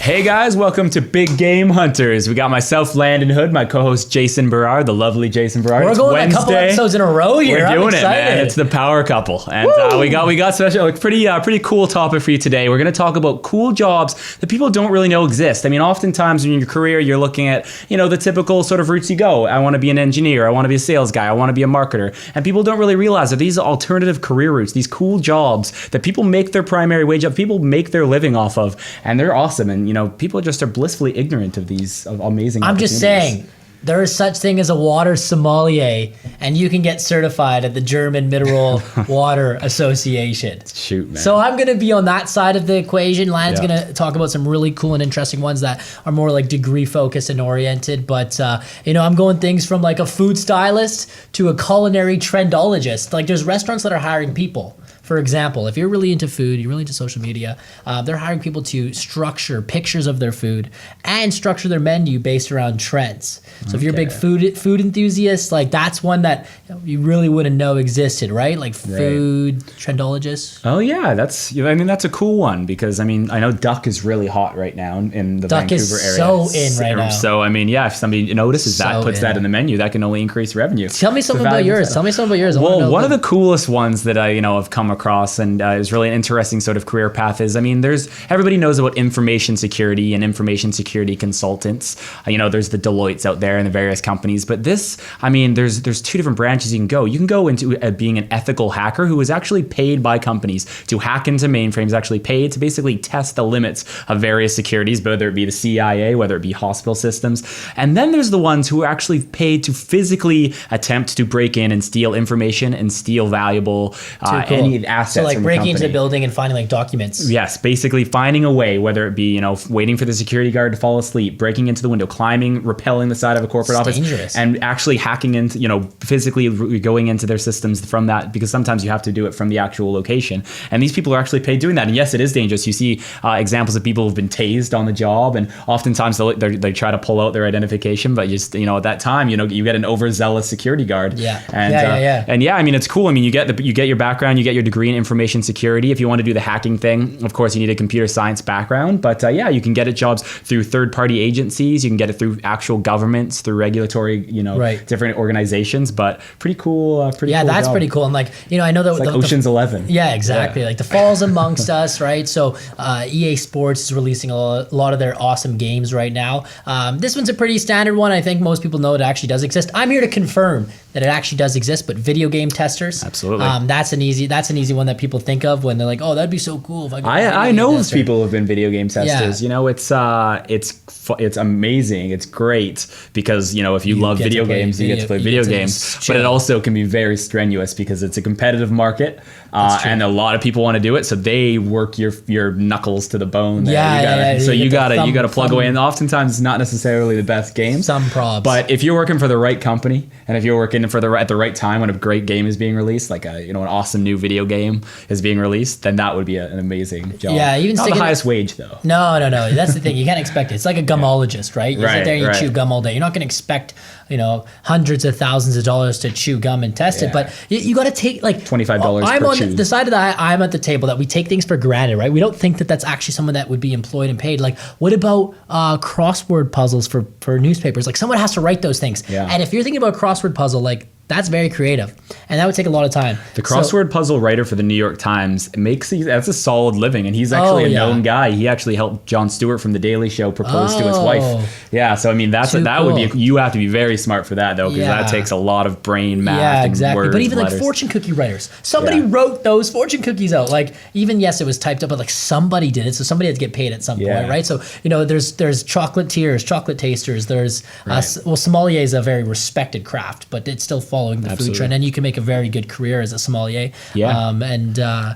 Hey guys, welcome to Big Game Hunters. We got myself, Landon Hood, my co-host Jason Berard, the lovely Jason Berard. We're going Wednesday. A couple episodes in a row here. We're doing it, man. It's the power couple, and we got special, like, pretty cool topic for you today. We're going to talk about cool jobs that people don't really know exist. I mean, oftentimes in your career, you're looking at the typical sort of routes you go. I want to be an engineer. I want to be a sales guy. I want to be a marketer, and people don't really realize that these alternative career routes, these cool jobs that people make their primary wage of, people make their living off of, and they're awesome. And people just are blissfully ignorant of these amazing I'm just saying, there is such thing as a water sommelier, and you can get certified at the German Mineral Water Association. Shoot, man. So I'm going to be on that side of the equation. Landon's going to talk about some really cool and interesting ones that are more like degree focused and oriented. But, I'm going things from like a food stylist to a culinary trendologist. Like there's restaurants that are hiring people. For example, if you're really into food, you're really into social media, they're hiring people to structure pictures of their food and structure their menu based around trends. So if you're a big food enthusiast, like that's one that you really wouldn't know existed, right? Like food trendologists. Oh yeah, that's a cool one because I know duck is really hot right now in the duck Vancouver area. Duck is so in right now. So if somebody notices that, puts that in the menu, that can only increase revenue. Tell me something about yours. Well, one of the coolest ones that I have come across and is really an interesting sort of career path is everybody knows about information security and information security consultants. There's the Deloittes out there and the various companies, but there's two different branches you can go. You can go into being an ethical hacker who is actually paid by companies to hack into mainframes, actually paid to basically test the limits of various securities, whether it be the CIA, whether it be hospital systems. And then there's the ones who are actually paid to physically attempt to break in and steal information and steal valuable any assets. So like breaking into the building and finding like documents. Yes, basically finding a way, whether it be, waiting for the security guard to fall asleep, breaking into the window, climbing, rappelling the side of a corporate office, dangerous. And actually hacking into, physically going into their systems from that, because sometimes you have to do it from the actual location. And these people are actually paid doing that. And yes, it is dangerous. You see examples of people who've been tased on the job, and oftentimes they try to pull out their identification, but just, at that time, you get an overzealous security guard. Yeah. And it's cool. You get your background, you get your degree in information security. If you want to do the hacking thing, of course, you need a computer science background. But you can get it jobs through third-party agencies. You can get it through actual governments, through regulatory, different organizations. But pretty cool. Cool that's job. pretty cool. And I know that it's like Ocean's 11. Yeah, exactly. Like the fall's amongst us, right? So EA Sports is releasing a lot of their awesome games right now. This one's a pretty standard one. I think most people know it actually does exist. I'm here to confirm that it actually does exist, but video game testers. Absolutely. That's an easy one that people think of when they're like, oh, that'd be so cool if I could. I know people who have been video game testers. Yeah. It's amazing. It's great because if you love video games, you get to play video games. But it also can be very strenuous because it's a competitive market, and a lot of people want to do it. So they work your knuckles to the bone. So you gotta plug away, and oftentimes it's not necessarily the best game. Some probs. But if you're working for the right company, and if you're working at the right time when a great game is being released, like an awesome new video game is being released, then that would be an amazing job. Yeah, even not the highest wage though. No. That's the thing. You can't expect it. It's like a gumologist, right? You sit there and you chew gum all day. You're not going to expect hundreds of thousands of dollars to chew gum and test it, but you got to take like $25 I'm per on chew. The side of that. I'm at the table that we take things for granted, right? We don't think that that's actually someone that would be employed and paid. Like, what about crossword puzzles for newspapers? Like, someone has to write those things. Yeah. And if you're thinking about a crossword puzzle, like, that's very creative, and that would take a lot of time. The crossword puzzle writer for the New York Times that's a solid living, and he's actually a known guy. He actually helped Jon Stewart from The Daily Show propose to his wife. Yeah, so would be you have to be very smart for that though, because that takes a lot of brain math. Yeah, exactly. And words, but even letters. like fortune cookie writers, somebody wrote those fortune cookies out. Like even yes, it was typed up, but like somebody did it, so somebody had to get paid at some point, right? So there's chocolatiers, chocolate tasters. There's sommelier is a very respected craft, but it's still following the food trend, and you can make a very good career as a sommelier. Yeah.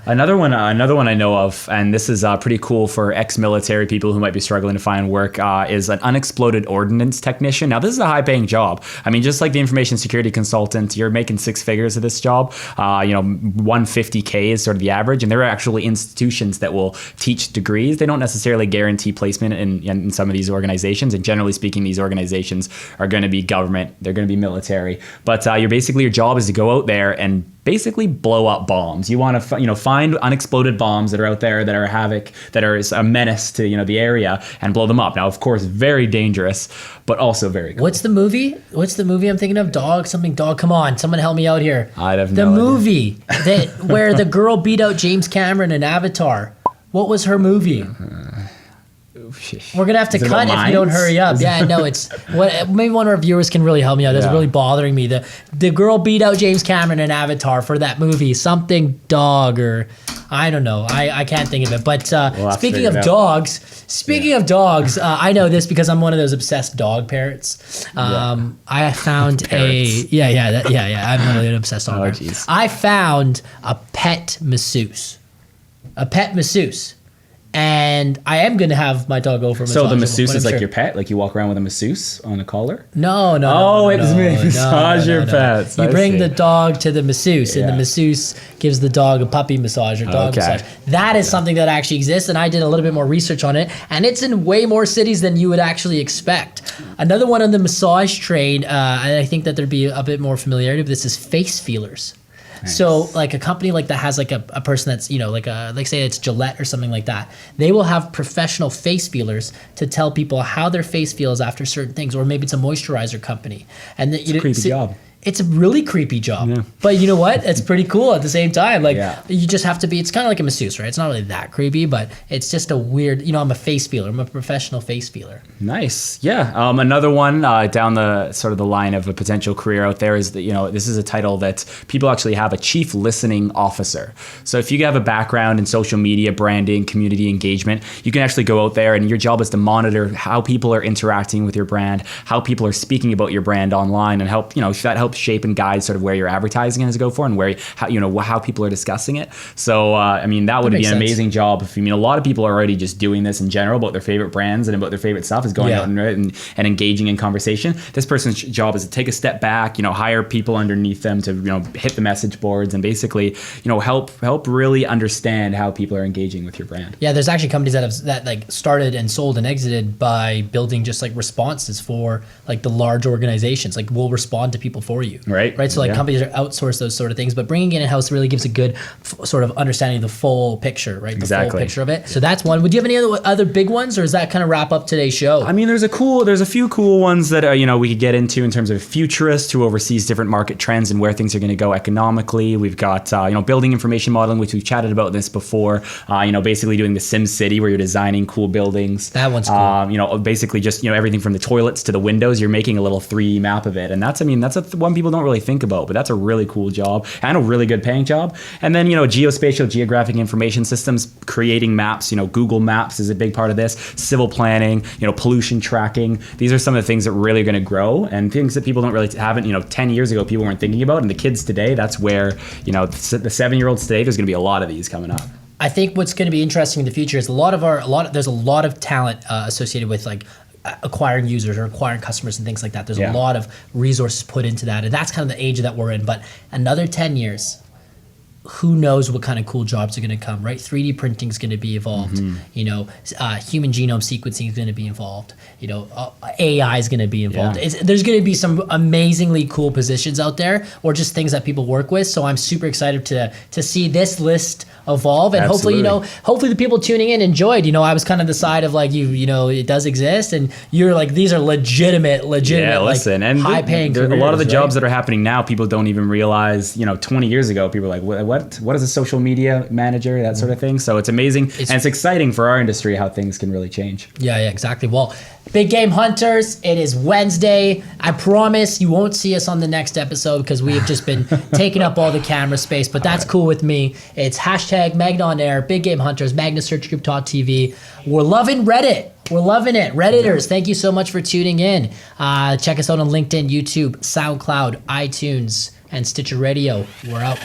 Another one I know of, and this is pretty cool for ex-military people who might be struggling to find work, is an unexploded ordnance technician. Now, this is a high-paying job. Just like the information security consultant, you're making six figures of this job. 150K is sort of the average, and there are actually institutions that will teach degrees. They don't necessarily guarantee placement in some of these organizations, and generally speaking, these organizations are going to be government. They're going to be military, but you're basically, your job is to go out there and basically blow up bombs. You want to find unexploded bombs that are out there that are havoc, that are a menace to the area, and blow them up. Now, of course, very dangerous, but also very cool. What's the movie I'm thinking of? Dog. Come on, someone help me out here. I'd have the no movie where the girl beat out James Cameron in Avatar. What was her movie? We're gonna have to cut if you don't hurry up. Yeah, no, it's what. Maybe one of our viewers can really help me out. That's really bothering me. The girl beat out James Cameron in Avatar for that movie. Something dog or I don't know. I can't think of it. But speaking of dogs, I know this because I'm one of those obsessed dog parents. I found I'm one of the obsessed dog parents. Geez. I found a pet masseuse. And I am going to have my dog go for a massage. So the masseuse is like your pet? Like you walk around with a masseuse on a collar? No. Massage your pets. You bring the dog to the masseuse, and the masseuse gives the dog a puppy massage or dog massage. That is something that actually exists, and I did a little bit more research on it, and it's in way more cities than you would actually expect. Another one on the massage train, and I think that there'd be a bit more familiarity with this, is face feelers. Nice. So like a company like that has like a person that's, like say it's Gillette or something like that. They will have professional face feelers to tell people how their face feels after certain things, or maybe it's a moisturizer company. And it's a creepy job. It's a really creepy job, but you know what? It's pretty cool at the same time. Like you just have to be, it's kind of like a masseuse, right? It's not really that creepy, but it's just a weird, I'm a face feeler. I'm a professional face feeler. Nice. Yeah. Another one down the sort of the line of a potential career out there is that, this is a title that people actually have, a chief listening officer. So if you have a background in social media, branding, community engagement, you can actually go out there and your job is to monitor how people are interacting with your brand, how people are speaking about your brand online, and help, that helps shape and guide sort of where your advertising is to go for and how people are discussing it. So that would be an amazing job. A lot of people are already just doing this in general about their favorite brands and about their favorite stuff, is going out and engaging in conversation. This person's job is to take a step back, hire people underneath them to hit the message boards and basically help really understand how people are engaging with your brand. Yeah, there's actually companies that started and sold and exited by building just like responses for like the large organizations. Like we'll respond to people for you. Right. So like companies are outsource those sort of things, but bringing it in-house really gives a good sort of understanding of the full picture, right? The full picture of it. So that's one. Would you have any other big ones, or does that kind of wrap up today's show? There's a few cool ones that we could get into in terms of Futurist, who oversees different market trends and where things are going to go economically. We've got building information modeling, which we've chatted about this before. Basically doing the Sim City, where you're designing cool buildings. That one's cool. Basically just everything from the toilets to the windows. You're making a little 3D map of it, and that's one people don't really think about, but that's a really cool job and a really good paying job. And then geospatial, geographic information systems, creating maps. Google Maps is a big part of this. Civil planning, pollution tracking. These are some of the things that really are going to grow, and things that people don't really haven't 10 years ago people weren't thinking about, and the kids today, that's where the 7-year-olds today, there's going to be a lot of these coming up. I think what's going to be interesting in the future is there's a lot of talent associated with like acquiring users or acquiring customers and things like that. There's a lot of resources put into that, and that's kind of the age that we're in. But another 10 years, who knows what kind of cool jobs are going to come, right? 3D printing is going to be evolved. Human genome sequencing is going to be involved. AI is going to be involved. There's going to be some amazingly cool positions out there, or just things that people work with. So I'm super excited to see this list evolve, and hopefully the people tuning in enjoyed. I was kind of the side of like it does exist, and you're like, these are legitimate. Yeah, listen, like, and high paying. A lot of the jobs that are happening now, people don't even realize. 20 years ago, people were like, what is a social media manager, that sort of thing. So it's amazing, and it's exciting for our industry how things can really change. Yeah, exactly. Well, Big Game Hunters, it is Wednesday. I promise you won't see us on the next episode because we have just been taking up all the camera space, but that's cool with me. It's hashtag MagnaOnAir, Big Game Hunters, Magna Search Group TV. We're loving Reddit. We're loving it. Redditors, thank you so much for tuning in. Check us out on LinkedIn, YouTube, SoundCloud, iTunes, and Stitcher Radio. We're out.